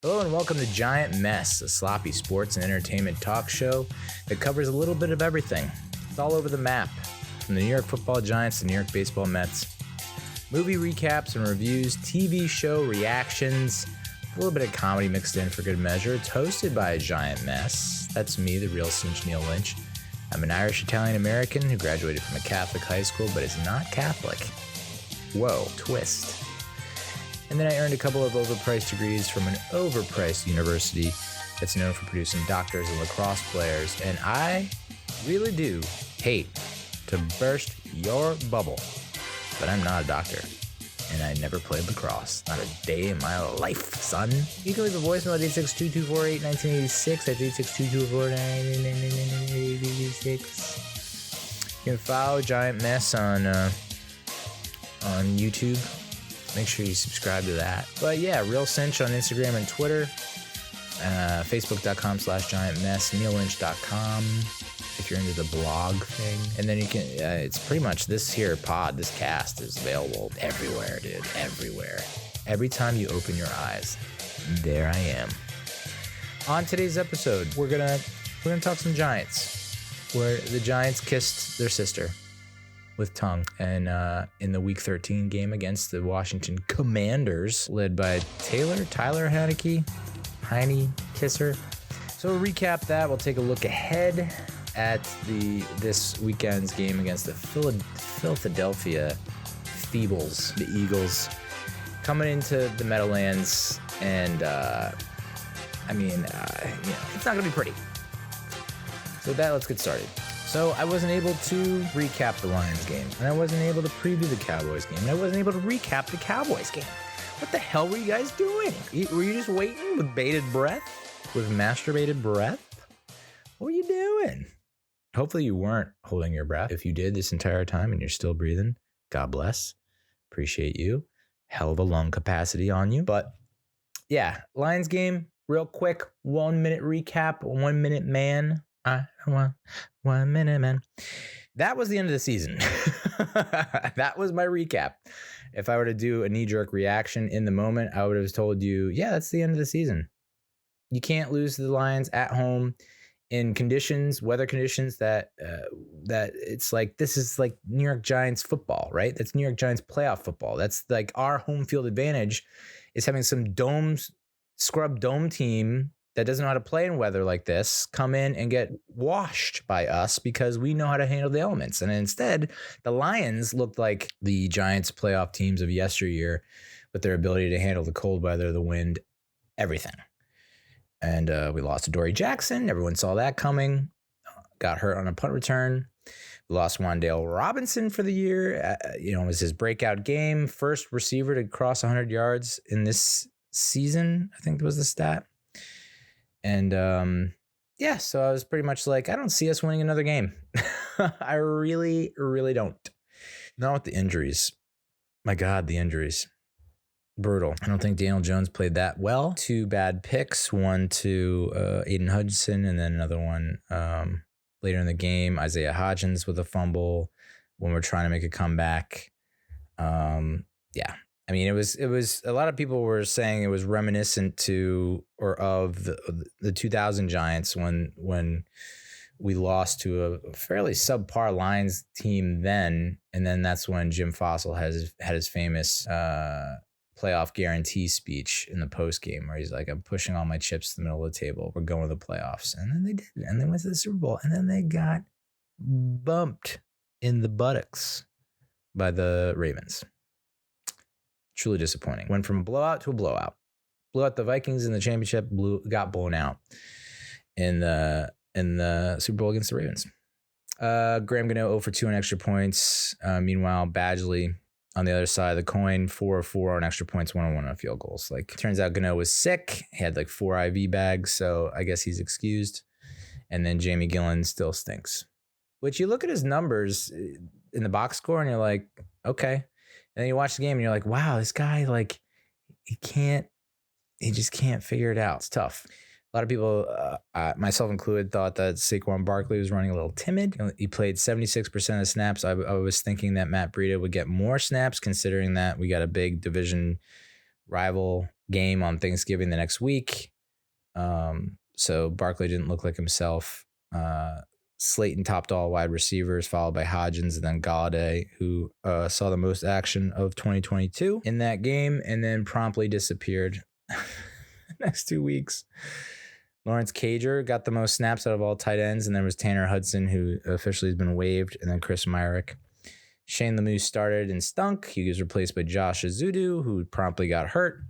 Hello and welcome to Giant Mess, a sloppy sports and entertainment talk show that covers a little bit of everything. It's all over the map, from the New York Football Giants to New York Baseball Mets. Movie recaps and reviews, TV show reactions, a little bit of comedy mixed in for good measure. It's hosted by a Giant Mess. That's me, the real cinch Neal Lynch. I'm an Irish-Italian-American who graduated from a Catholic high school but is not Catholic. Whoa, twist. And then I earned a couple of overpriced degrees from an overpriced university that's known for producing doctors and lacrosse players. And I really do hate to burst your bubble, but I'm not a doctor. And I never played lacrosse. Not a day in my life, son. You can leave a voicemail at 862-248-1986. That's 862-248-1986. You can follow Giant Mess on YouTube. Make sure you subscribe to that. But yeah, Real Cinch on Instagram and Twitter. Facebook.com/giantmess. NealLynch.com if you're into the blog thing. And then you can, it's pretty much this cast is available everywhere, dude. Everywhere. Every time you open your eyes, there I am. On today's episode, we're gonna talk some Giants, where the Giants kissed their sister with tongue, and in the Week 13 game against the Washington Commanders, led by Tyler Heine Kisser. So we'll recap that. We'll take a look ahead at this weekend's game against the Philadelphia Feebles, the Eagles, coming into the Meadowlands, and it's not gonna be pretty. So with that, let's get started. So I wasn't able to recap the Lions game, and I wasn't able to preview the Cowboys game, and I wasn't able to recap the Cowboys game. What the hell were you guys doing? Were you just waiting with bated breath? With masturbated breath? What were you doing? Hopefully you weren't holding your breath. If you did this entire time and you're still breathing, God bless. Appreciate you. Hell of a lung capacity on you. But yeah, Lions game, real quick, 1 minute recap, 1 minute man. I want 1 minute, man. That was the end of the season. That was my recap. If I were to do a knee-jerk reaction in the moment, I would have told you, yeah, that's the end of the season. You can't lose to the Lions at home in weather conditions that it's like, this is like New York Giants football, right? That's New York Giants playoff football. That's like our home field advantage is having some scrub dome team that doesn't know how to play in weather like this come in and get washed by us because we know how to handle the elements. And instead, the Lions looked like the Giants playoff teams of yesteryear with their ability to handle the cold weather, the wind, everything. And we lost to Dory Jackson. Everyone saw that coming. Got hurt on a punt return. We lost Wan'Dale Robinson for the year. It was his breakout game. First receiver to cross 100 yards in this season, I think was the stat. And so I was pretty much like, I don't see us winning another game. I really, really don't. Not with the injuries. My God, the injuries. Brutal. I don't think Daniel Jones played that well. 2 bad picks, one to Aiden Hudson, and then another one later in the game. Isaiah Hodgins with a fumble when we're trying to make a comeback. I mean, it was a lot of people were saying it was reminiscent to or of the 2000 Giants when we lost to a fairly subpar Lions team then, and then that's when Jim Fossil had his famous playoff guarantee speech in the post game where he's like, "I'm pushing all my chips to the middle of the table. We're going to the playoffs," and then they did, and they went to the Super Bowl, and then they got bumped in the buttocks by the Ravens. Truly disappointing. Went from a blowout to a blowout. Blew out the Vikings in the championship. Got blown out in the Super Bowl against the Ravens. Graham Gano 0 for 2 on extra points. Meanwhile, Badgley on the other side of the coin, 4 of 4 on extra points, 1 of 1 on field goals. Like, turns out Gano was sick. He had like 4 IV bags, so I guess he's excused. And then Jamie Gillen still stinks. Which you look at his numbers in the box score and you're like, okay. And then you watch the game and you're like, wow, this guy, like, he just can't figure it out. It's tough. A lot of people, myself included, thought that Saquon Barkley was running a little timid. He played 76% of snaps. I was thinking that Matt Breida would get more snaps, considering that we got a big division rival game on Thanksgiving the next week. So Barkley didn't look like himself. Slayton topped all wide receivers, followed by Hodgins and then Galladay, who saw the most action of 2022 in that game and then promptly disappeared the next 2 weeks. Lawrence Cager got the most snaps out of all tight ends, and then was Tanner Hudson, who officially has been waived, and then Chris Myrick. Shane Lemieux started and stunk. He was replaced by Josh Azudu, who promptly got hurt.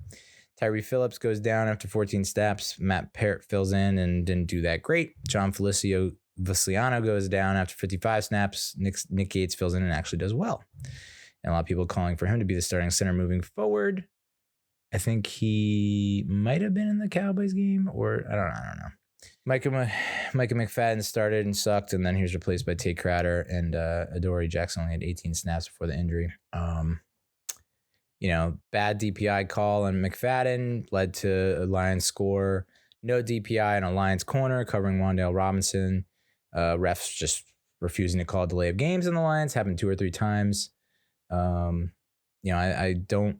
Tyree Phillips goes down after 14 snaps. Matt Parrott fills in and didn't do that great. John Feliciano goes down after 55 snaps. Nick Gates fills in and actually does well. And a lot of people calling for him to be the starting center moving forward. I think he might have been in the Cowboys game, or I don't know. Micah McFadden started and sucked, and then he was replaced by Tate Crowder, and Adoree Jackson only had 18 snaps before the injury. Bad DPI call on McFadden led to a Lions score. No DPI in a Lions corner covering Wan'Dale Robinson. Refs just refusing to call a delay of games in the Lions. Happened 2 or 3 times. I don't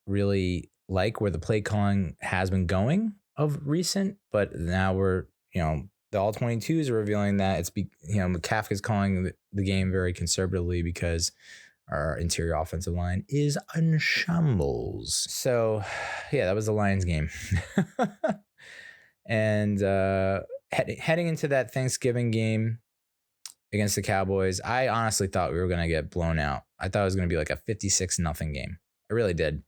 really like where the play calling has been going of recent, but now we're, the all 22s are revealing that it's, Kafka's calling the game very conservatively because our interior offensive line is in shambles. So, yeah, that was the Lions game. And heading into that Thanksgiving game against the Cowboys, I honestly thought we were going to get blown out. I thought it was going to be like a 56-0 game. I really did.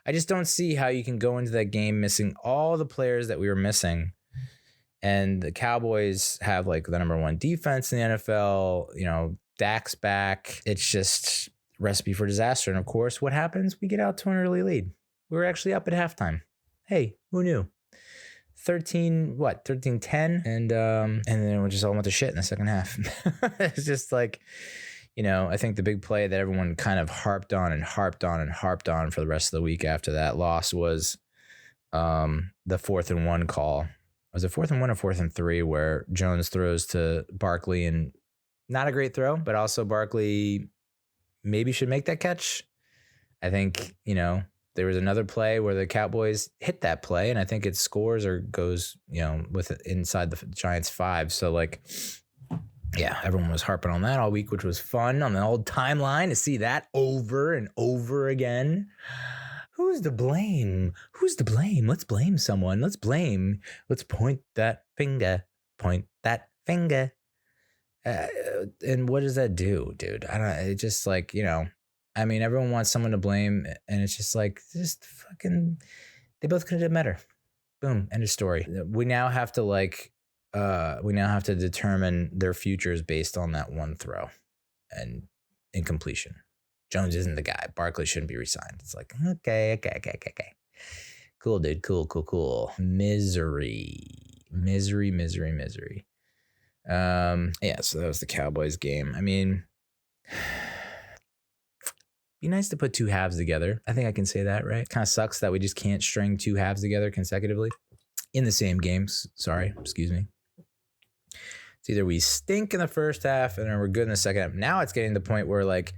I just don't see how you can go into that game missing all the players that we were missing. And the Cowboys have like the number 1 defense in the NFL. Dak's back. It's just recipe for disaster. And of course, what happens? We get out to an early lead. We were actually up at halftime. Hey, who knew? 13-10, and then we just all went to shit in the second half. It's just like, I think the big play that everyone kind of harped on for the rest of the week after that loss was the 4th and 1 call. Was it 4th and 1 or 4th and 3 where Jones throws to Barkley, and not a great throw, but also Barkley maybe should make that catch. I think, there was another play where the Cowboys hit that play, and I think it scores or goes, with inside the Giants 5. So yeah, everyone was harping on that all week, which was fun on the old timeline to see that over and over again. Who's to blame? Let's blame someone. Let's point that finger. And what does that do, dude? I don't know. It's just like, everyone wants someone to blame, and it's just like, they both could have done better. Boom, end of story. We now have to determine their futures based on that one throw and incompletion. Jones isn't the guy. Barkley shouldn't be re-signed. It's like, okay. Cool, dude. Cool. Misery. So that was the Cowboys game. I mean, be nice to put 2 halves together. I think I can say that, right? Kind of sucks that we just can't string 2 halves together consecutively in the same games. Sorry, excuse me. It's either we stink in the first half and then we're good in the second half. Now it's getting to the point where like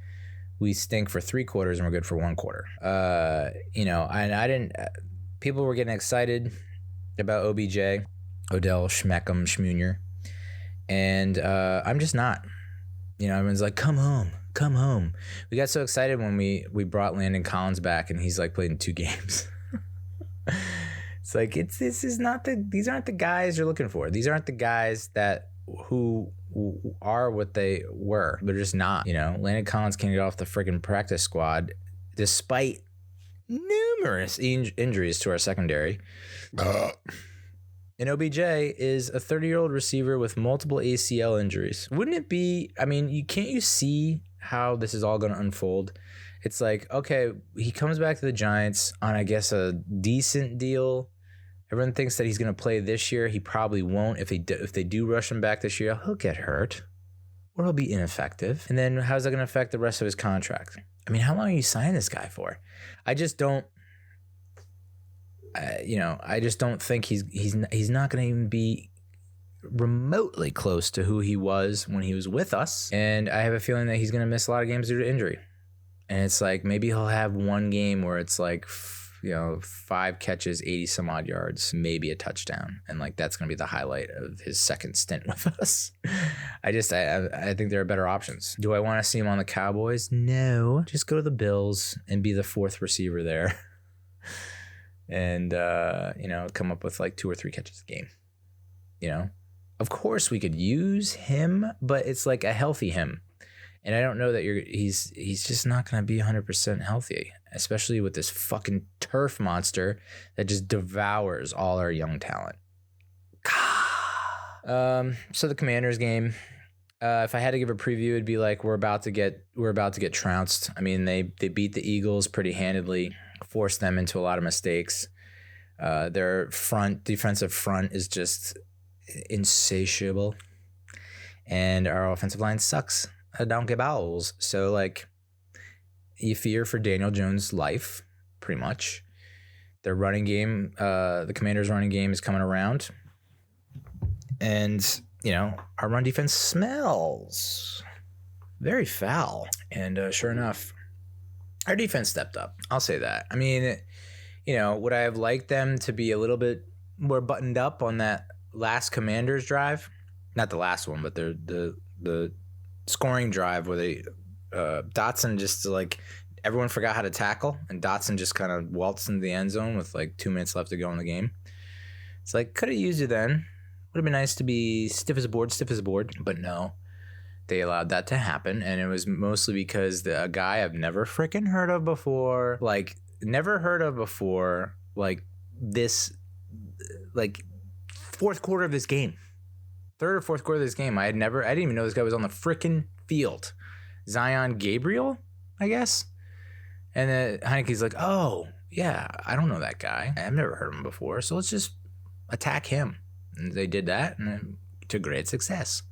we stink for 3 quarters and we're good for 1 quarter. I didn't. People were getting excited about OBJ, Odell Schmeckham Schmunier, and I'm just not. Everyone's like, come home. We got so excited when we brought Landon Collins back, and he's like played in 2 games. It's like these aren't the guys you're looking for. These aren't the guys who are what they were. They're just not. Landon Collins can't get off the freaking practice squad despite numerous injuries to our secondary. And OBJ is a 30-year-old receiver with multiple ACL injuries. Wouldn't it be, can't you see how this is all going to unfold? It's like, okay, he comes back to the Giants on, I guess, a decent deal. Everyone thinks that he's going to play this year. He probably won't. If they do rush him back this year, he'll get hurt or he'll be ineffective. And then how's that going to affect the rest of his contract? How long are you signing this guy for? I just don't. I just don't think he's not going to even be remotely close to who he was when he was with us. And I have a feeling that he's going to miss a lot of games due to injury. And it's like, maybe he'll have one game where it's like, 5 catches, 80 some odd yards, maybe a touchdown. And like, that's going to be the highlight of his second stint with us. I think there are better options. Do I want to see him on the Cowboys? No. Just go to the Bills and be the 4th receiver there. And, come up with like 2 or 3 catches a game. Of course we could use him, but it's like a healthy him. And I don't know that he's just not going to be 100% healthy, especially with this fucking turf monster that just devours all our young talent. So the Commanders game, if I had to give a preview, it'd be like we're about to get trounced. I mean, they beat the Eagles pretty handedly, forced them into a lot of mistakes. Their defensive front is just insatiable, and our offensive line sucks. Donkey balls. So like, you fear for Daniel Jones' life, pretty much. Their running game, the Commanders' running game is coming around, and our run defense smells very foul. And sure enough, our defense stepped up. I'll say that. I mean, would I have liked them to be a little bit more buttoned up on that last Commanders drive? Not the last one, but the scoring drive where they Dotson just like, everyone forgot how to tackle, and Dotson just kind of waltzed into the end zone with like 2 minutes left to go in the game. It's like, could have used you then. Would have been nice to be stiff as a board, but no, they allowed that to happen, and it was mostly because a guy I've never freaking heard of before, like this, like fourth quarter of this game. Third or fourth quarter of this game, I didn't even know this guy was on the freaking field. Zion Gabriel, I guess. And then Heineke's like, oh, yeah, I don't know that guy. I've never heard of him before, so let's just attack him. And they did that, and to great success.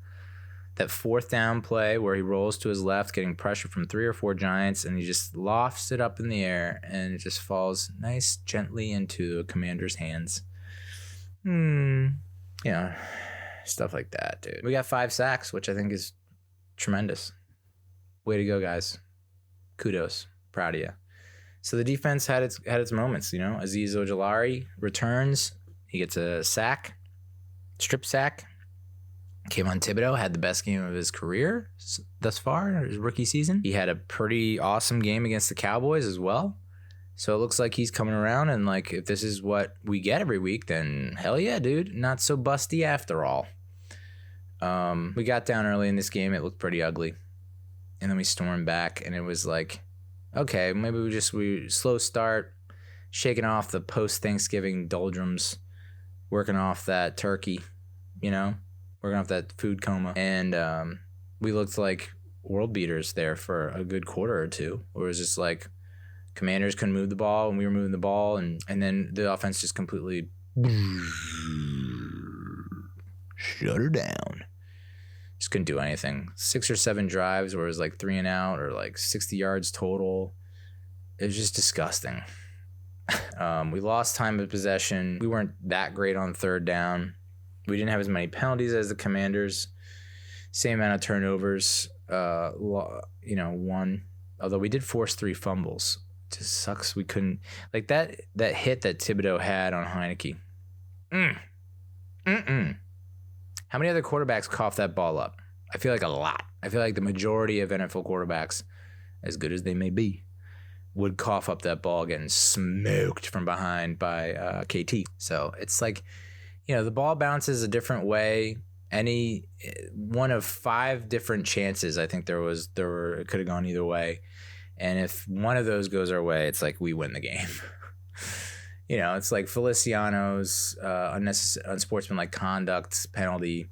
That 4th down play where he rolls to his left, getting pressure from 3 or 4 Giants, and he just lofts it up in the air, and it just falls nice, gently into the Commander's hands. Stuff like that, dude. We got 5 sacks, which I think is tremendous. Way to go, guys. Kudos. Proud of you. So the defense had its moments, Azeez Ojulari returns. He gets a sack, strip sack. Kayvon Thibodeau had the best game of his career thus far, his rookie season. He had a pretty awesome game against the Cowboys as well. So it looks like he's coming around, and like, if this is what we get every week, then hell yeah, dude. Not so busty after all. We got down early in this game. It looked pretty ugly. And then we stormed back, and it was like, okay, maybe we slow start, shaking off the post-Thanksgiving doldrums, working off that turkey, working off that food coma. And we looked like world beaters there for a good quarter or two, where it was just like, Commanders couldn't move the ball, and we were moving the ball, and then the offense just completely shut her down. Just couldn't do anything. 6 or 7 drives where it was like 3 and out, or like 60 yards total. It was just disgusting. We lost time of possession. We weren't that great on 3rd down. We didn't have as many penalties as the Commanders. Same amount of turnovers. 1. Although we did force 3 fumbles. It just sucks we couldn't, like that hit that Thibodeau had on Heineke. How many other quarterbacks cough that ball up? I feel like a lot. I feel like the majority of NFL quarterbacks, as good as they may be, would cough up that ball getting smoked from behind by KT. So it's like, the ball bounces a different way. Any one of 5 different chances, I think it could have gone either way. And if one of those goes our way, it's like we win the game. It's like Feliciano's unsportsmanlike conduct penalty.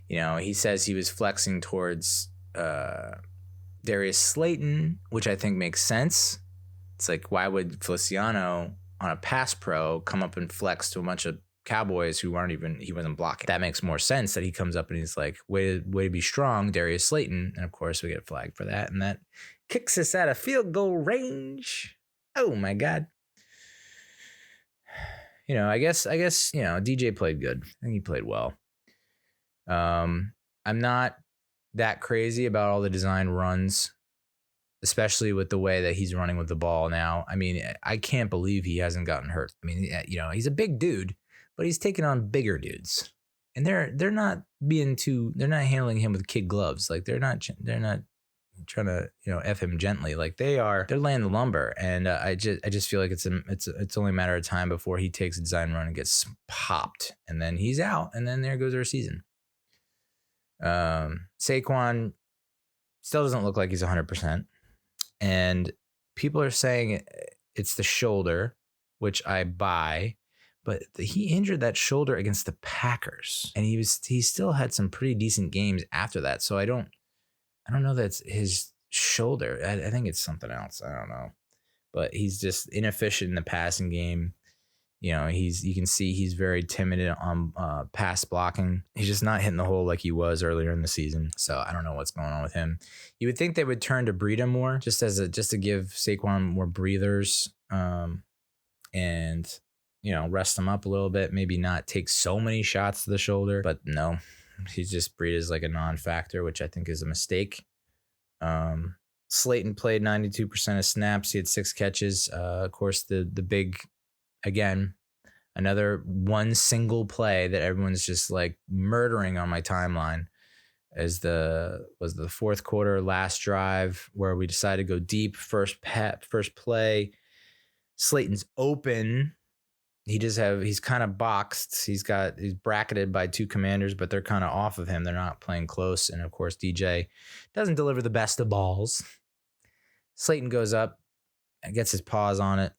He says he was flexing towards Darius Slayton, which I think makes sense. It's like, why would Feliciano on a pass pro come up and flex to a bunch of Cowboys who he wasn't blocking? That makes more sense that he comes up and he's like, way to be strong, Darius Slayton. And of course we get flagged for that. And that kicks us out of field goal range. Oh my God. I guess, DJ played good. I think he played well. I'm not that crazy about all the design runs especially with the way that he's running with the ball now. I mean, I can't believe he hasn't gotten hurt. I mean, he's a big dude, but he's taking on bigger dudes, and they're not handling him with kid gloves. Like they're not trying to F him gently. Like they're laying the lumber, and I just feel like it's only a matter of time before he takes a design run and gets popped, and then he's out, and then there goes our season. Saquon still doesn't look like he's 100%, and people are saying it's the shoulder, which I buy, but he injured that shoulder against the Packers, and he still had some pretty decent games after that. So I don't know that's his shoulder. I think it's something else. I don't know, but he's just inefficient in the passing game. You can see he's very timid on pass blocking. He's just not hitting the hole like he was earlier in the season. So I don't know what's going on with him. You would think they would turn to Breida more, just to give Saquon more breathers, and rest him up a little bit. Maybe not take so many shots to the shoulder, but no, he's just Breida's like a non-factor, which I think is a mistake. Slayton played 92% of snaps. He had 6 catches. Of course, the big. Again, another one single play that everyone's just like murdering on my timeline was the fourth quarter last drive where we decided to go deep. First play. Slayton's open. He's kind of boxed. He's bracketed by 2 commanders, but they're kind of off of him. They're not playing close. And of course, DJ doesn't deliver the best of balls. Slayton goes up, gets his paws on it,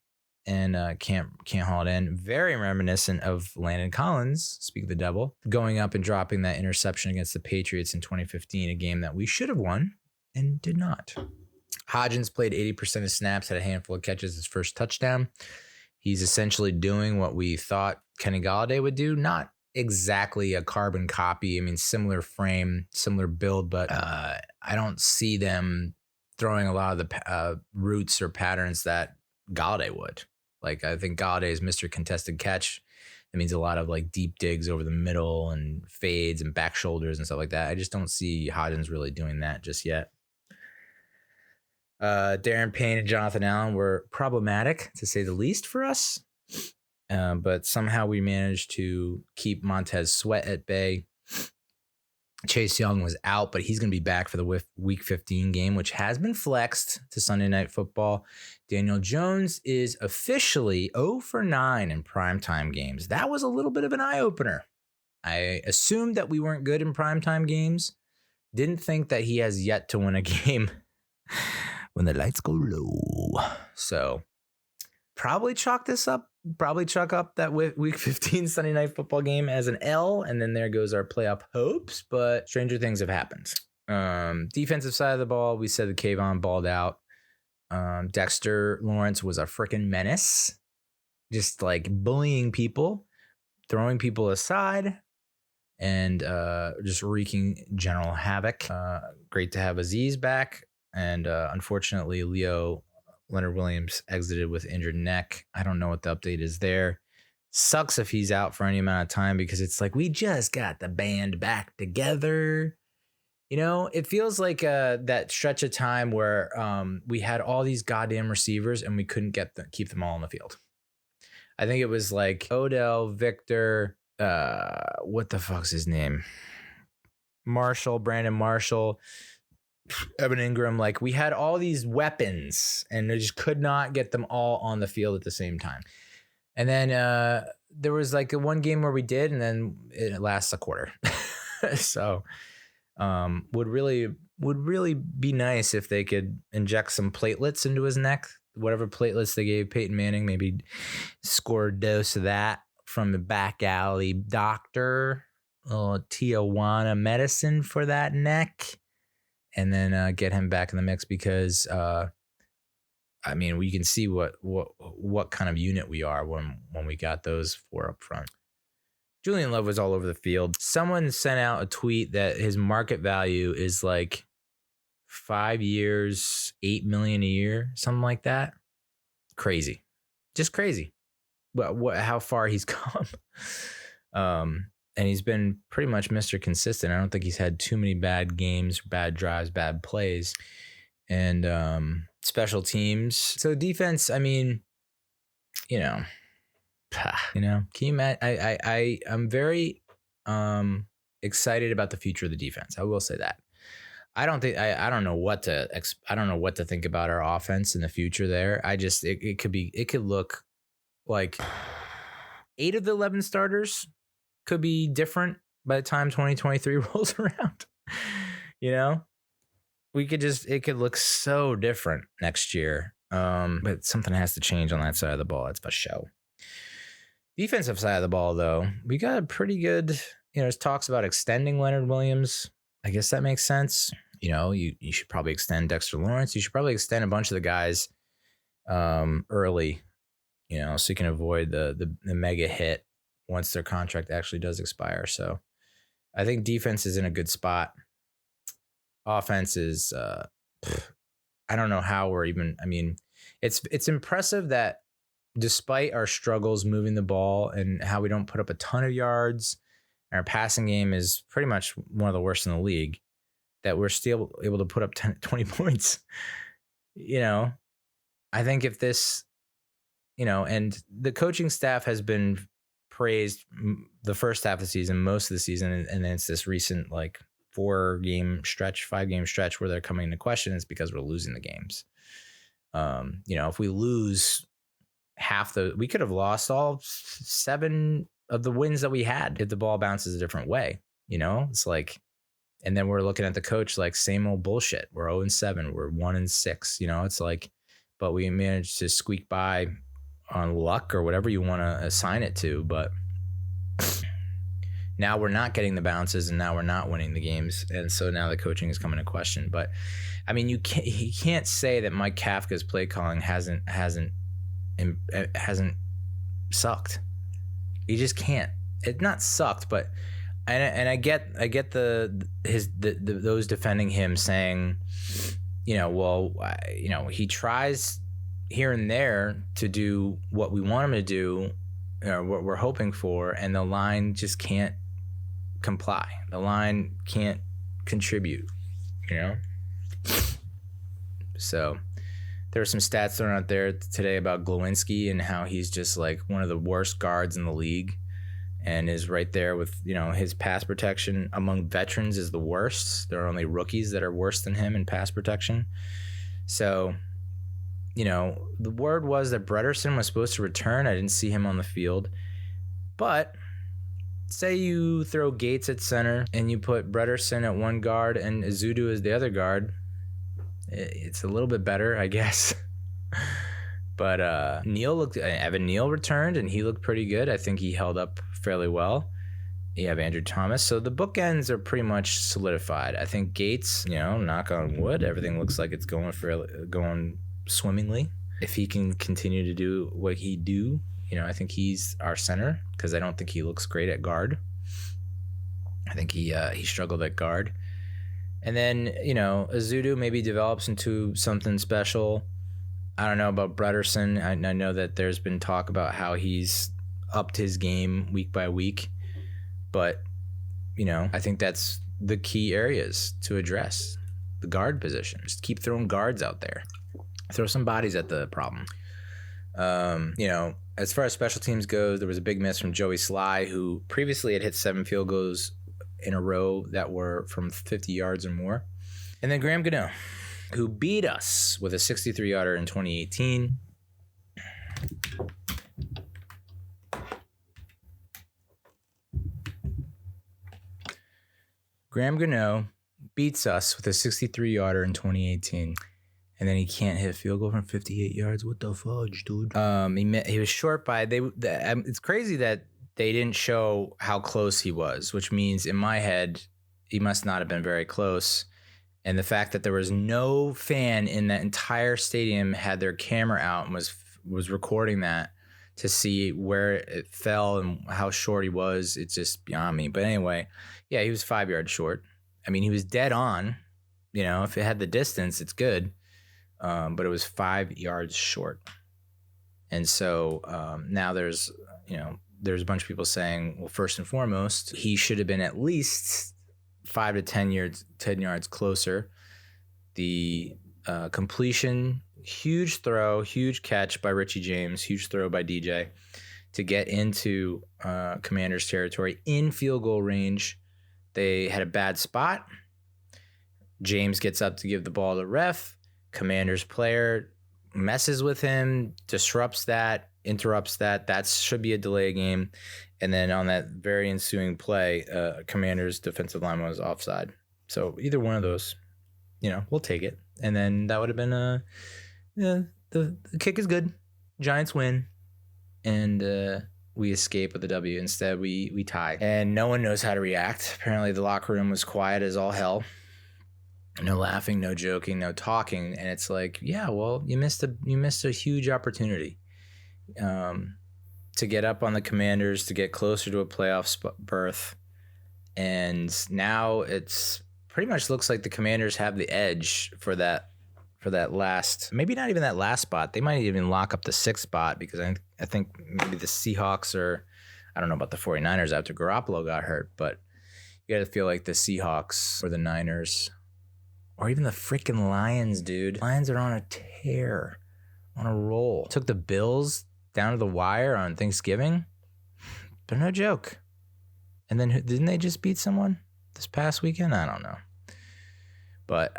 and can't haul it in. Very reminiscent of Landon Collins, speak of the devil, going up and dropping that interception against the Patriots in 2015, a game that we should have won and did not. Hodgins played 80% of snaps, had a handful of catches, his first touchdown. He's essentially doing what we thought Kenny Golladay would do. Not exactly a carbon copy. I mean, similar frame, similar build, but I don't see them throwing a lot of the routes or patterns that Golladay would. Like, I think Golladay is Mr. Contested Catch. That means a lot of like deep digs over the middle and fades and back shoulders and stuff like that. I just don't see Hodgins really doing that just yet. Darren Payne and Jonathan Allen were problematic, to say the least, for us. But somehow we managed to keep Montez Sweat at bay. Chase Young was out, but he's going to be back for the Week 15 game, which has been flexed to Sunday Night Football. Daniel Jones is officially 0 for 9 in primetime games. That was a little bit of an eye-opener. I assumed that we weren't good in primetime games. Didn't think that he has yet to win a game when the lights go low. So probably chalk up that Week 15 Sunday Night Football game as an L, and then there goes our playoff hopes, but stranger things have happened. Defensive side of the ball, we said the Kayvon balled out. Dexter Lawrence was a freaking menace, just like bullying people, throwing people aside, and just wreaking general havoc. Great to have Aziz back, and unfortunately, Leonard Williams exited with injured neck. I don't know what the update is there. Sucks if he's out for any amount of time, because it's like, we just got the band back together. It feels like that stretch of time where we had all these goddamn receivers and we couldn't keep them all on the field. I think it was like Odell, Victor, what the fuck's his name? Brandon Marshall, Evan Ingram. Like, we had all these weapons and they just could not get them all on the field at the same time. And then there was like a one game where we did, and then it lasts a quarter. So would really be nice if they could inject some platelets into his neck, whatever platelets they gave Peyton Manning, maybe score a dose of that from the back alley doctor, Tijuana medicine for that neck. And then get him back in the mix, because we can see what kind of unit we are when we got those 4 up front. Julian Love was all over the field. Someone sent out a tweet that his market value is like 5 years, $8 million a year, something like that. Crazy, just crazy. How far he's come. And he's been pretty much Mr. Consistent. I don't think he's had too many bad games, bad drives, bad plays. and special teams. So defense, I mean, can you imagine? I'm very excited about the future of the defense. I will say that. I don't know what to think about our offense in the future there. It could look like 8 of the 11 starters could be different by the time 2023 rolls around. It could look so different next year. But something has to change on that side of the ball. That's for show. Defensive side of the ball, though, we got a pretty good, there's talks about extending Leonard Williams. I guess that makes sense. You should probably extend Dexter Lawrence. You should probably extend a bunch of the guys early, so you can avoid the mega hit once their contract actually does expire. So I think defense is in a good spot. Offense is, I don't know how it's impressive that despite our struggles moving the ball and how we don't put up a ton of yards, and our passing game is pretty much one of the worst in the league, that we're still able to put up 20 points. I think if this, and the coaching staff has been praised the first half of the season, most of the season, and then it's this recent 5-game stretch where they're coming into question. It's because we're losing the games. If we lose we could have lost all 7 of the wins that we had if the ball bounces a different way. It's like, and then we're looking at the coach like same old bullshit. We're 0-7, we're 1-6. It's like, but we managed to squeak by on luck or whatever you want to assign it to. But now we're not getting the bounces, and now we're not winning the games, and so now the coaching is coming into question. But I mean, you can't say that Mike Kafka's play calling hasn't sucked. You just can't. It not sucked, but and I get those defending him saying, he tries here and there to do what we want him to do, or what we're hoping for, and the line just can't comply. The line can't contribute, So there were some stats thrown out there today about Glowinski and how he's just like one of the worst guards in the league, and is right there with, his pass protection among veterans is the worst. There are only rookies that are worse than him in pass protection. So, the word was that Brederson was supposed to return. I didn't see him on the field. But say you throw Gates at center and you put Brederson at one guard and Azudu as the other guard. It's a little bit better, I guess. But Evan Neal returned, and he looked pretty good. I think he held up fairly well. You have Andrew Thomas. So the bookends are pretty much solidified. I think Gates, knock on wood, everything looks like it's going swimmingly. If he can continue to do what he do, I think he's our center, because I don't think he looks great at guard. I think he struggled at guard. And then, Azudu maybe develops into something special. I don't know about Brederson. I know that there's been talk about how he's upped his game week by week. But, I think that's the key areas to address. The guard position. Just keep throwing guards out there. Throw some bodies at the problem. As far as special teams goes, there was a big miss from Joey Sly, who previously had hit 7 field goals in a row that were from 50 yards or more. And then Graham Gano, who beat us with a 63-yarder in 2018. Graham Gano beats us with a 63-yarder in 2018. And then he can't hit a field goal from 58 yards. What the fudge, dude? He was short by... It's crazy that they didn't show how close he was, which means in my head, he must not have been very close. And the fact that there was no fan in that entire stadium had their camera out and was recording that to see where it fell and how short he was, it's just beyond me. But anyway, yeah, he was 5 yards short. I mean, he was dead on. If it had the distance, it's good. But it was 5 yards short. And so now there's a bunch of people saying, well, first and foremost, he should have been at least 5 to 10 yards closer. The completion, huge throw, huge catch by Richie James, huge throw by DJ to get into Commanders territory in field goal range. They had a bad spot. James gets up to give the ball to the ref. Commanders player messes with him, disrupts that, interrupts that. That should be a delay game. And then on that very ensuing play, Commanders defensive lineman was offside. So either one of those, we'll take it. And then that would have been the kick is good. Giants win. And we escape with a W. Instead, we tie. And no one knows how to react. Apparently the locker room was quiet as all hell. No laughing, no joking, no talking. And it's like, yeah, well, you missed a huge opportunity to get up on the Commanders, to get closer to a playoff berth. And now it's pretty much looks like the Commanders have the edge for that last, maybe not even that last spot. They might even lock up the 6th spot because I think maybe the Seahawks or I don't know about the 49ers after Garoppolo got hurt, but you got to feel like the Seahawks or the Niners or even the freaking Lions, dude. Lions are on a tear, on a roll. Took the Bills down to the wire on Thanksgiving. They're no joke. And then didn't they just beat someone this past weekend? I don't know. But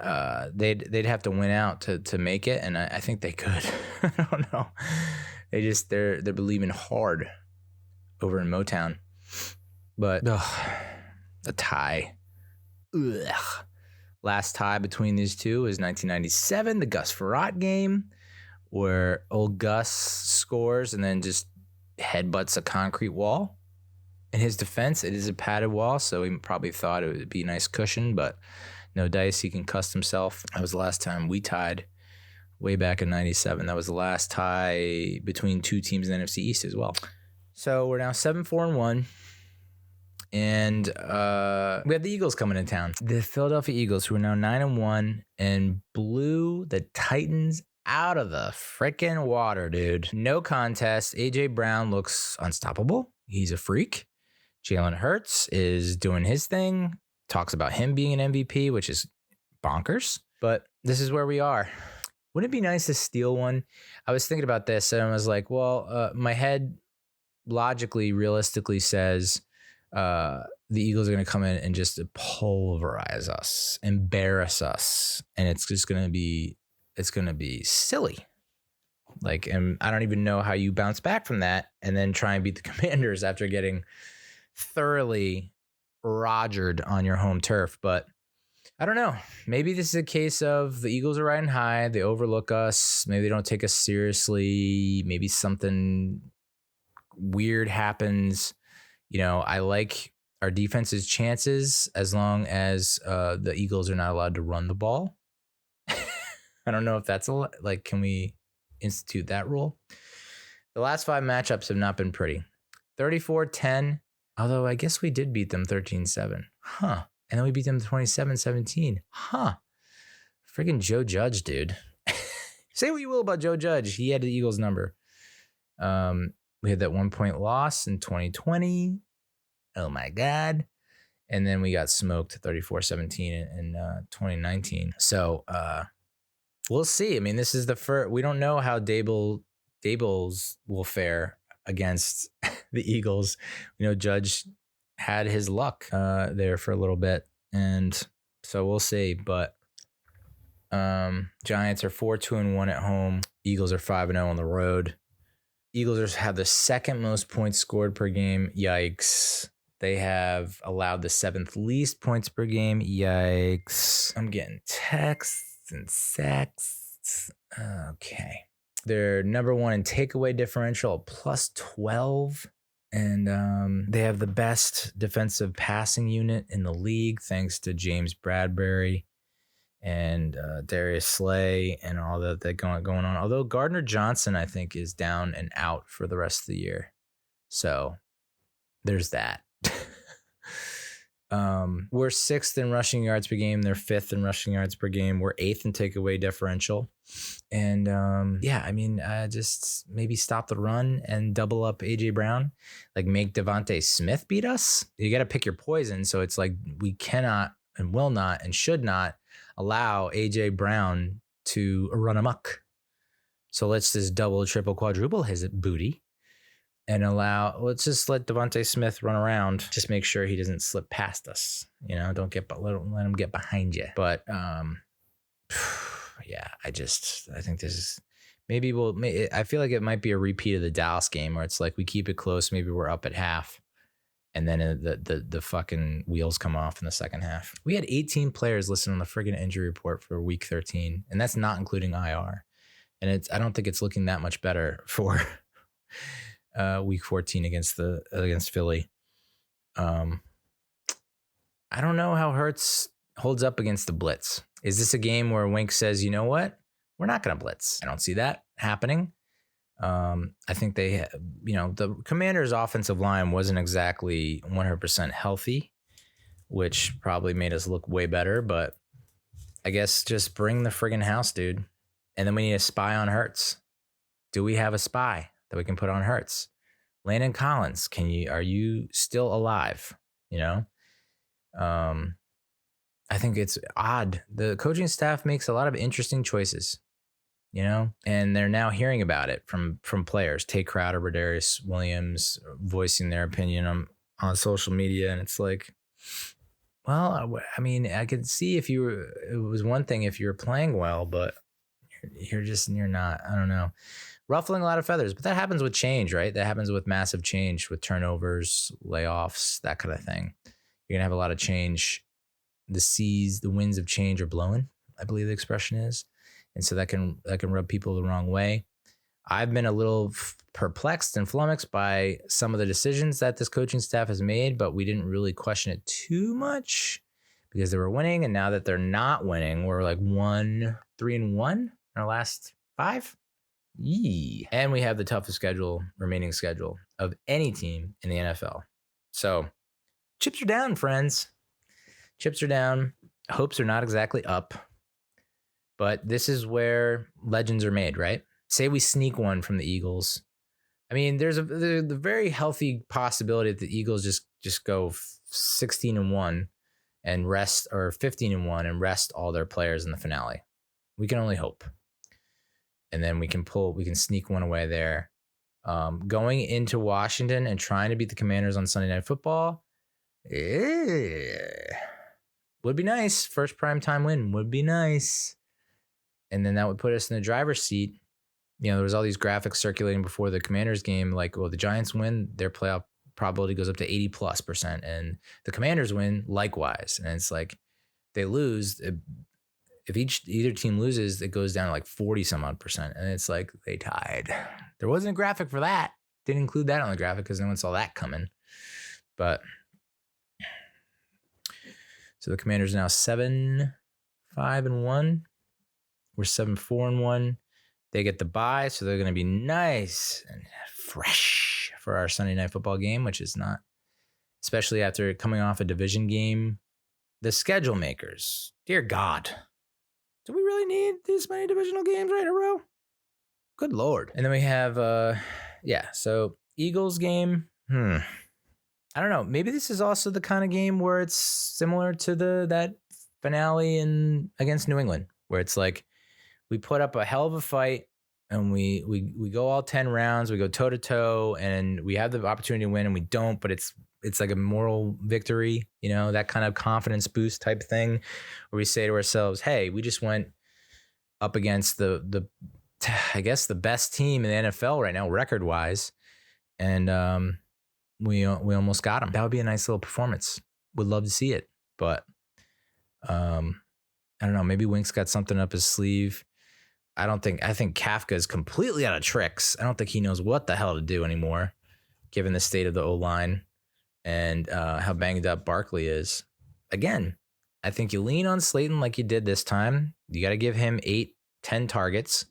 they'd have to win out to make it, and I think they could. I don't know. They're believing hard over in Motown. But a tie. Ugh. Last tie between these two is 1997, the Gus Frerotte game, where old Gus scores and then just headbutts a concrete wall. In his defense, it is a padded wall, so he probably thought it would be a nice cushion, but no dice, he concussed himself. That was the last time we tied way back in 97. That was the last tie between two teams in the NFC East as well. So we're now 7-4-1. And we have the Eagles coming in town. The Philadelphia Eagles, who are now 9-1 and blew the Titans out of the freaking water, dude. No contest. A.J. Brown looks unstoppable. He's a freak. Jalen Hurts is doing his thing. Talks about him being an MVP, which is bonkers. But this is where we are. Wouldn't it be nice to steal one? I was thinking about this and I was like, well, my head logically, realistically says the Eagles are going to come in and just pulverize us, embarrass us. And it's just going to be, silly. Like, and I don't even know how you bounce back from that and then try and beat the Commanders after getting thoroughly rogered on your home turf. But I don't know. Maybe this is a case of the Eagles are riding high. They overlook us. Maybe they don't take us seriously. Maybe something weird happens. I like our defense's chances as long as the Eagles are not allowed to run the ball. I don't know if that's can we institute that rule? The last 5 matchups have not been pretty. 34-10. Although I guess we did beat them 13-7. Huh. And then we beat them 27-17. Huh. Friggin' Joe Judge, dude. Say what you will about Joe Judge. He had the Eagles number. We had that 1-point loss in 2020. Oh, my God. And then we got smoked 34-17 in 2019. So we'll see. I mean, this is the first. We don't know how Daboll's will fare against the Eagles. Judge had his luck there for a little bit, and so we'll see. But Giants are 4-2-1 at home. Eagles are 5-0 on the road. Eagles have the second most points scored per game. Yikes. They have allowed the 7th least points per game. Yikes. I'm getting texts and sacks. Okay. They're number 1 in takeaway differential, plus 12. And they have the best defensive passing unit in the league, thanks to James Bradbury and Darius Slay and all that going on. Although Gardner Johnson, I think, is down and out for the rest of the year. So there's that. We're 6th in rushing yards per game. They're 5th in rushing yards per game. We're 8th in takeaway differential. And just maybe stop the run and double up A.J. Brown. Like make Devontae Smith beat us. You got to pick your poison. So it's like we cannot and will not and should not allow A.J. Brown to run amok. So let's just double, triple, quadruple his booty and let's just let Devontae Smith run around. Just make sure he doesn't slip past us. Don't let him get behind you. But yeah, I think this is I feel like it might be a repeat of the Dallas game where it's like we keep it close. Maybe we're up at half. And then the fucking wheels come off in the second half. We had 18 players listed on the friggin' injury report for week 13, and that's not including IR. And I don't think it's looking that much better for week 14 against Philly. I don't know how Hurts holds up against the blitz. Is this a game where Wink says, you know what? We're not going to blitz. I don't see that happening. I think the Commanders' offensive line wasn't exactly 100% healthy, which probably made us look way better. But I guess just bring the friggin' house, dude. And then we need a spy on Hurts. Do we have a spy that we can put on Hurts? Landon Collins, are you still alive? I think it's odd. The coaching staff makes a lot of interesting choices. And they're now hearing about it from players. Tay Crowder, Rodarius Williams voicing their opinion on social media. And it's like, well, I mean, I could see it was one thing if you were playing well, but you're not, I don't know, ruffling a lot of feathers. But that happens with change, right? That happens with massive change, with turnovers, layoffs, that kind of thing. You're going to have a lot of change. The winds of change are blowing, I believe the expression is. And so that can rub people the wrong way. I've been a little perplexed and flummoxed by some of the decisions that this coaching staff has made, but we didn't really question it too much because they were winning. And now that they're not winning, we're like 3-1 in our last 5. Yee. And we have the toughest remaining schedule of any team in the NFL. So chips are down, friends. Chips are down. Hopes are not exactly up. But this is where legends are made, right? Say we sneak one from the Eagles. I mean, there's the very healthy possibility that the Eagles just go 16-1 and rest, or 15-1 and rest all their players in the finale. We can only hope. And then we can sneak one away there. Going into Washington and trying to beat the Commanders on Sunday Night Football would be nice. First primetime win would be nice. And then that would put us in the driver's seat. There was all these graphics circulating before the Commanders game, like, well, the Giants win, their playoff probability goes up to 80+%, and the Commanders win likewise. And it's like they lose. If either team loses, it goes down to like 40 some odd %. And it's like they tied. There wasn't a graphic for that. Didn't include that on the graphic because no one saw that coming. But so the Commanders are now 7-5-1. We're 7-4-1. They get the bye, so they're going to be nice and fresh for our Sunday Night Football game, which is not, especially after coming off a division game. The schedule makers, dear God, do we really need this many divisional games right in a row? Good Lord. And then we have, so Eagles game. I don't know. Maybe this is also the kind of game where it's similar to that finale against New England, where it's like, we put up a hell of a fight and we go all 10 rounds, we go toe to toe, and we have the opportunity to win and we don't, but it's like a moral victory, that kind of confidence boost type thing where we say to ourselves, hey, we just went up against the I guess the best team in the NFL right now, record wise. And we almost got them. That would be a nice little performance. Would love to see it, but I don't know. Maybe Wink's got something up his sleeve. I think Kafka is completely out of tricks. I don't think he knows what the hell to do anymore, given the state of the O-line and how banged up Barkley is. Again, I think you lean on Slayton like you did this time. You got to give him 8-10 targets.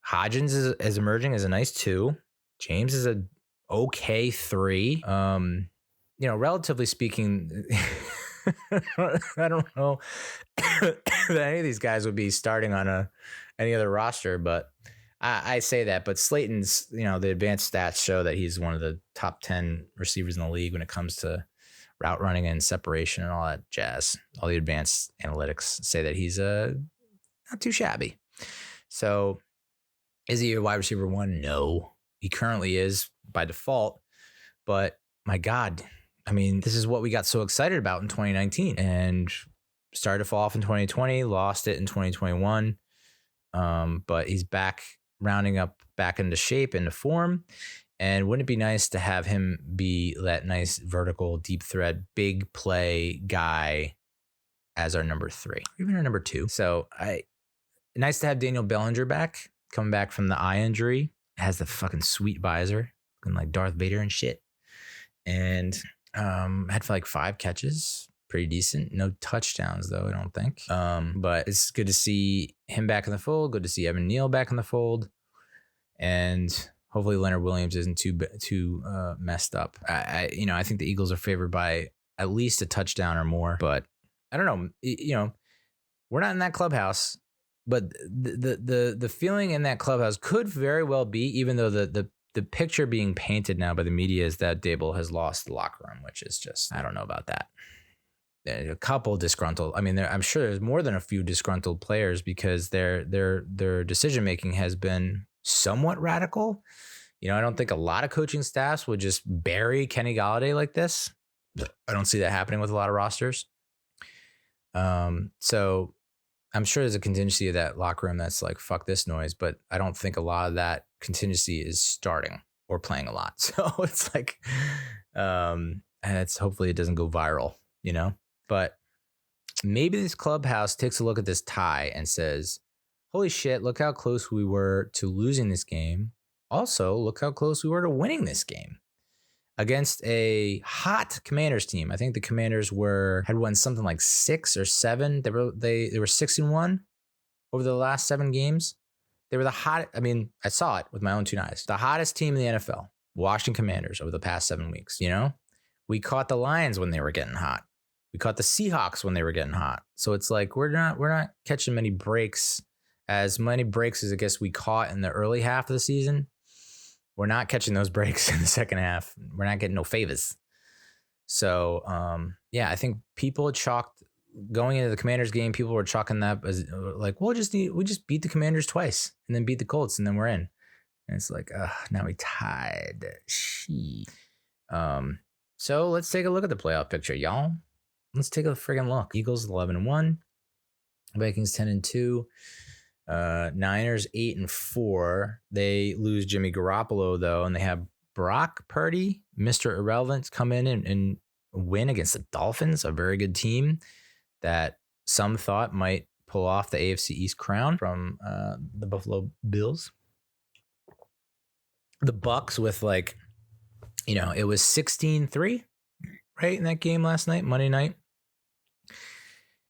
Hodgins is emerging as a nice 2. James is a okay 3. Relatively speaking, I don't know that any of these guys would be starting on any other roster, but I say that. But Slayton's, the advanced stats show that he's one of the top 10 receivers in the league when it comes to route running and separation and all that jazz. All the advanced analytics say that he's a not too shabby. So is he a wide receiver one? No, he currently is by default. But my God, I mean, this is what we got so excited about in 2019 and started to fall off in 2020, lost it in 2021. But he's back, rounding up back into shape, into form. And wouldn't it be nice to have him be that nice vertical, deep threat, big play guy as our number 3, or even our number 2? So nice to have Daniel Bellinger back, coming back from the eye injury. Has the fucking sweet visor, looking like Darth Vader and shit. And had for like 5 catches. Pretty decent. No touchdowns, though, I don't think. But it's good to see him back in the fold. Good to see Evan Neal back in the fold. And hopefully Leonard Williams isn't too messed up. I think the Eagles are favored by at least a touchdown or more. But I don't know. We're not in that clubhouse. But the feeling in that clubhouse could very well be, even though the picture being painted now by the media is that Dable has lost the locker room, which is just, I don't know about that. A couple disgruntled. I mean, I'm sure there's more than a few disgruntled players because their decision making has been somewhat radical. I don't think a lot of coaching staffs would just bury Kenny Golladay like this. I don't see that happening with a lot of rosters. So I'm sure there's a contingency of that locker room that's like, fuck this noise, but I don't think a lot of that contingency is starting or playing a lot. So it's like, and it's hopefully it doesn't go viral, but maybe this clubhouse takes a look at this tie and says, holy shit, look how close we were to losing this game. Also, look how close we were to winning this game against a hot Commanders team. I think the Commanders had won something like 6 or 7. They were 6-1 over the last 7 games. They were the hot. I mean, I saw it with my own 2 eyes. The hottest team in the NFL, Washington Commanders, over the past 7 weeks. We caught the Lions when they were getting hot. We caught the Seahawks when they were getting hot. So it's like we're not catching many breaks, as many breaks as I guess we caught in the early half of the season. We're not catching those breaks in the second half. We're not getting no favors. So, I think people chalked going into the Commanders game. People were chalking that as like, we just beat the Commanders twice and then beat the Colts and then we're in. And it's like, now we tied. So let's take a look at the playoff picture, y'all. Let's take a friggin' look. Eagles 11-1, Vikings 10-2. Niners 8-4. They lose Jimmy Garoppolo though, and they have Brock Purdy, Mr. Irrelevant, come in and win against the Dolphins, a very good team that some thought might pull off the AFC East crown from the Buffalo Bills. The Bucks with it was 16-3, right, in that game last night, Monday night.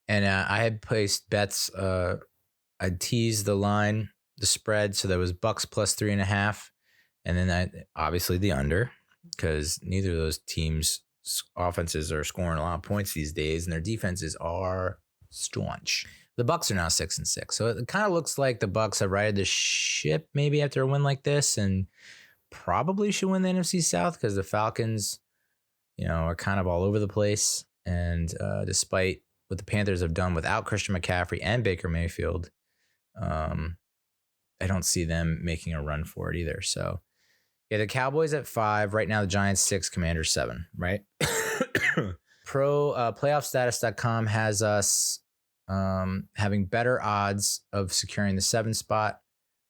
And I had placed bets. I teased the line, the spread, so there was Bucks plus 3.5, and then obviously the under, because neither of those teams' offenses are scoring a lot of points these days, and their defenses are staunch. The Bucks are now 6-6, so it kind of looks like the Bucks have righted the ship maybe after a win like this, and probably should win the NFC South because the Falcons, are kind of all over the place, and despite what the Panthers have done without Christian McCaffrey and Baker Mayfield, I don't see them making a run for it either. So, the Cowboys at 5 right now. The Giants 6, Commanders 7. Right. Playoffstatus.com has us having better odds of securing the 7 spot,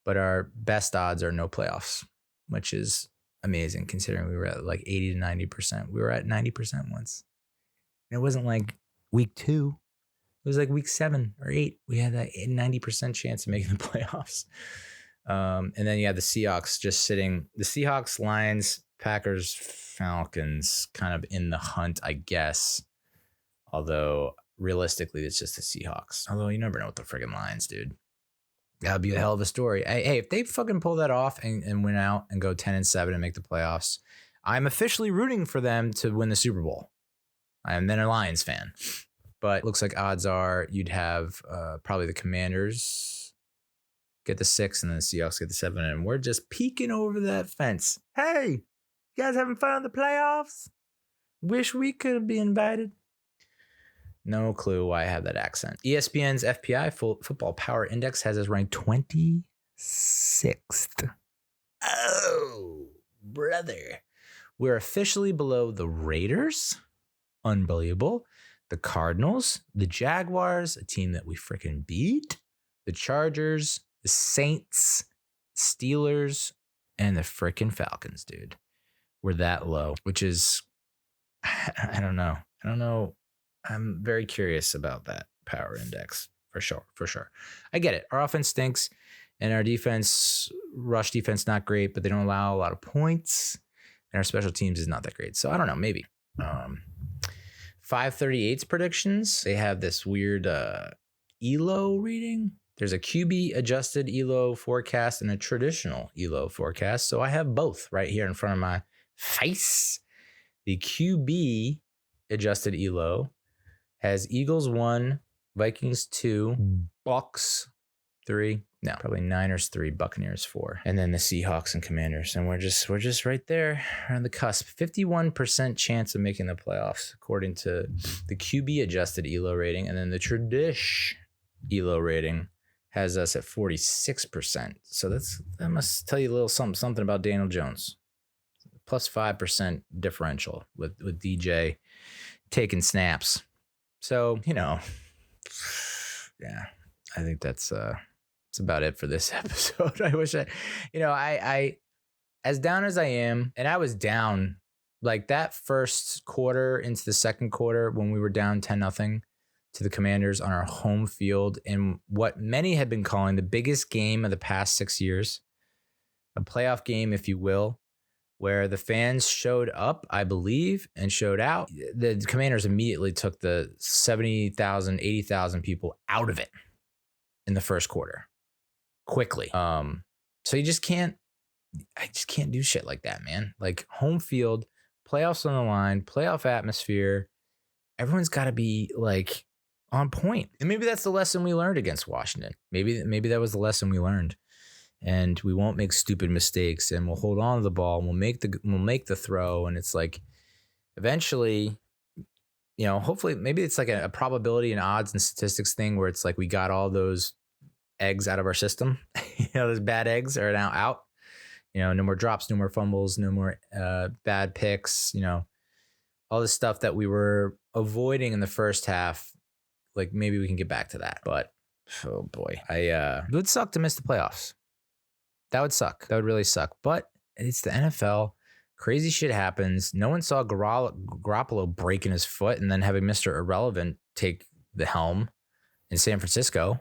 but our best odds are no playoffs, which is amazing considering we were at like 80 to 90%. We were at 90% once. And it wasn't like week 2. It was like week 7 or 8. We had that 90% chance of making the playoffs. And then you had the Seahawks just sitting. The Seahawks, Lions, Packers, Falcons kind of in the hunt, I guess. Although realistically, it's just the Seahawks. Although you never know with the friggin' Lions, dude. That would be a hell of a story. Hey, if they fucking pull that off and win out and go 10-7 and make the playoffs, I'm officially rooting for them to win the Super Bowl. I am then a Lions fan. But it looks like odds are you'd have probably the Commanders get the 6 and then the Seahawks get the 7. And we're just peeking over that fence. Hey, you guys having fun in the playoffs? Wish we could be invited. No clue why I have that accent. ESPN's FPI, Football Power Index, has us ranked 26th. Oh, brother. We're officially below the Raiders. Unbelievable. The Cardinals, the Jaguars, a team that we freaking beat, the Chargers, the Saints, Steelers, and the freaking Falcons, dude. We're that low, which is, I don't know. I'm very curious about that power index for sure. I get it. Our offense stinks and our defense, rush defense, not great, but they don't allow a lot of points. And our special teams is not that great. So I don't know, maybe. 538's predictions. They have this weird ELO reading. There's a QB adjusted ELO forecast and a traditional ELO forecast. So I have both right here in front of my face. The QB adjusted ELO has Eagles 1, Vikings 2, Bucks 3. No, probably Niners 3, Buccaneers 4, and then the Seahawks and Commanders. And we're just right there on the cusp. 51% chance of making the playoffs, according to the QB adjusted ELO rating, and then the tradish ELO rating has us at 46%. So that must tell you a little something about Daniel Jones. Plus 5% differential with DJ taking snaps. So, yeah, I think that's about it for this episode. I wish I as down as I am, and I was down like that first quarter into the second quarter when we were down 10-0 to the Commanders on our home field in what many had been calling the biggest game of the past 6 years, a playoff game, if you will, where the fans showed up, I believe, and showed out. The Commanders immediately took the 70,000, 80,000 people out of it in the first quarter quickly. So I just can't do shit like that, man. Like home field, playoffs on the line, playoff atmosphere. Everyone's got to be like on point. And maybe that's the lesson we learned against Washington. Maybe that was the lesson we learned. And we won't make stupid mistakes, and we'll hold on to the ball, and we'll make the throw. And it's like, eventually, hopefully, maybe it's like a probability and odds and statistics thing where it's like we got all those eggs out of our system. Those bad eggs are now out. No more drops, no more fumbles, no more bad picks. All the stuff that we were avoiding in the first half. Like maybe we can get back to that. But oh boy, it would suck to miss the playoffs. That would suck. That would really suck. But it's the NFL. Crazy shit happens. No one saw Garoppolo breaking his foot and then having Mr. Irrelevant take the helm in San Francisco.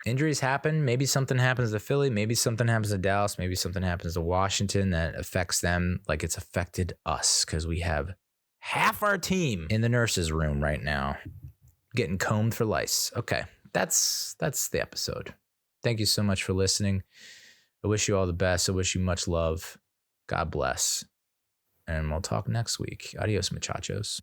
Injuries happen. Maybe something happens to Philly. Maybe something happens to Dallas. Maybe something happens to Washington that affects them like it's affected us, because we have half our team in the nurse's room right now getting combed for lice. Okay, that's the episode. Thank you so much for listening. I wish you all the best. I wish you much love. God bless. And we'll talk next week. Adios, muchachos.